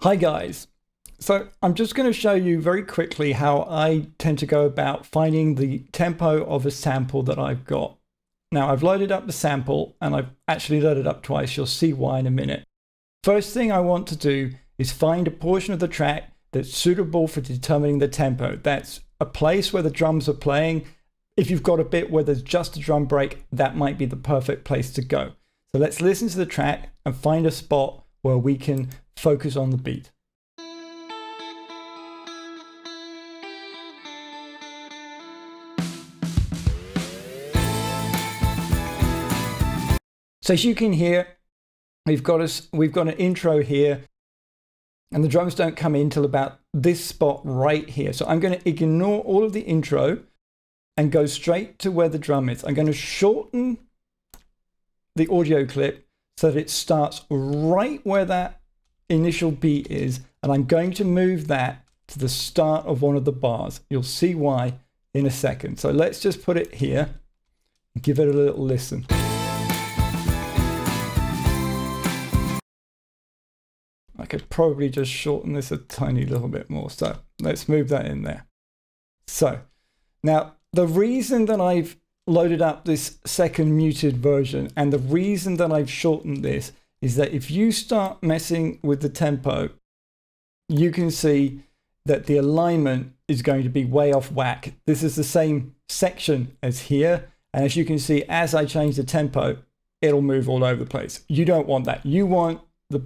Hi guys. So I'm just going to show you very quickly how I tend to go about finding the tempo of a sample that I've got. Now I've loaded up the sample and I've actually loaded up twice. You'll see why in a minute. First thing I want to do is find a portion of the track that's suitable for determining the tempo. That's a place where the drums are playing. If you've got a bit where there's just a drum break, that might be the perfect place to go. So let's listen to the track and find a spot where we can focus on the beat. So as you can hear, we've got an intro here, and the drums don't come in till about this spot right here. So I'm going to ignore all of the intro and go straight to where the drum is. I'm going to shorten the audio clip so that it starts right where that initial beat is, and I'm going to move that to the start of one of the bars. You'll see why in a second. So let's just put it here and give it a little listen. I could probably just shorten this a tiny little bit more. So let's move that in there. So now the reason that I've loaded up this second muted version and the reason that I've shortened this is that if you start messing with the tempo, you can see that the alignment is going to be way off whack. This is the same section as here. And as you can see, as I change the tempo, it'll move all over the place. You don't want that. You want the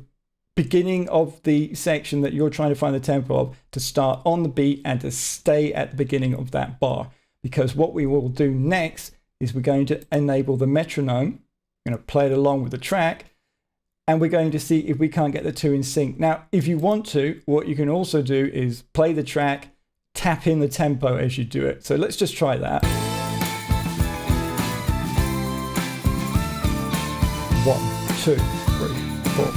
beginning of the section that you're trying to find the tempo of to start on the beat and to stay at the beginning of that bar. Because what we will do next is we're going to enable the metronome. We're going to play it along with the track. And we're going to see if we can't get the two in sync. Now, if you want to, what you can also do is play the track, tap in the tempo as you do it. So let's just try that. 1, 2, 3, 4.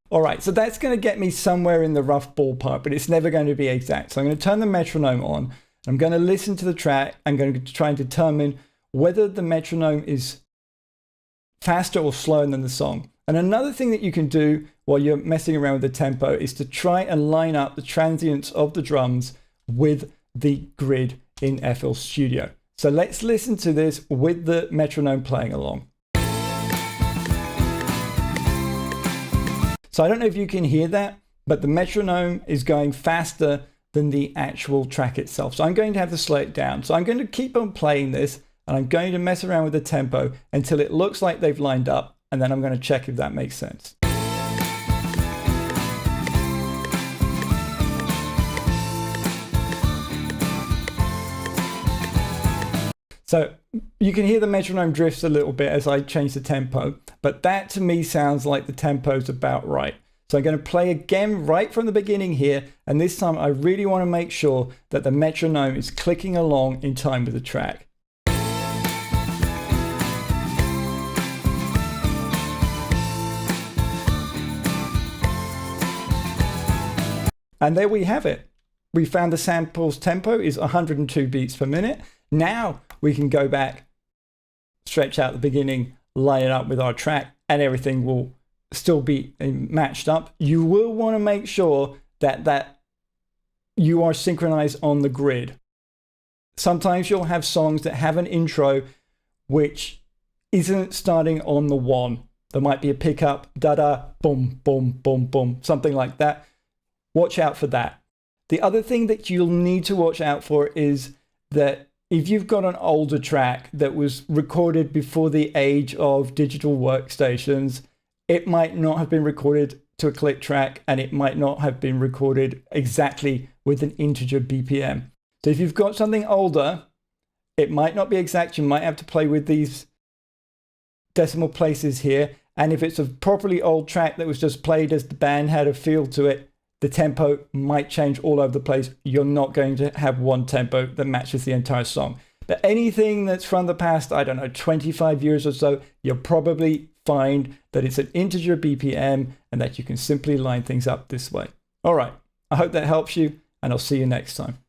All right, so that's going to get me somewhere in the rough ballpark, but it's never going to be exact. So I'm going to turn the metronome on. I'm going to listen to the track. I'm going to try and determine whether the metronome is faster or slower than the song. And another thing that you can do while you're messing around with the tempo is to try and line up the transients of the drums with the grid in FL Studio. So let's listen to this with the metronome playing along. So I don't know if you can hear that, but the metronome is going faster than the actual track itself. So I'm going to have to slow it down. So I'm going to keep on playing this and I'm going to mess around with the tempo until it looks like they've lined up, and then I'm going to check if that makes sense. So you can hear the metronome drifts a little bit as I change the tempo, but that to me sounds like the tempo's about right. So I'm going to play again right from the beginning here, and this time I really want to make sure that the metronome is clicking along in time with the track. And there we have it. We found the sample's tempo is 102 beats per minute. Now we can go back, stretch out the beginning, line it up with our track, and everything will still be matched up. You will want to make sure that you are synchronized on the grid. Sometimes you'll have songs that have an intro which isn't starting on the one. There might be a pickup, da-da, boom, boom, boom, boom, something like that. Watch out for that. The other thing that you'll need to watch out for is that if you've got an older track that was recorded before the age of digital workstations, it might not have been recorded to a click track, and it might not have been recorded exactly with an integer BPM. So if you've got something older, it might not be exact. You might have to play with these decimal places here. And if it's a properly old track that was just played as the band had a feel to it, the tempo might change all over the place. You're not going to have one tempo that matches the entire song. But anything that's from the past, I don't know, 25 years or so, you'll probably find that it's an integer BPM and that you can simply line things up this way. All right, I hope that helps you, and I'll see you next time.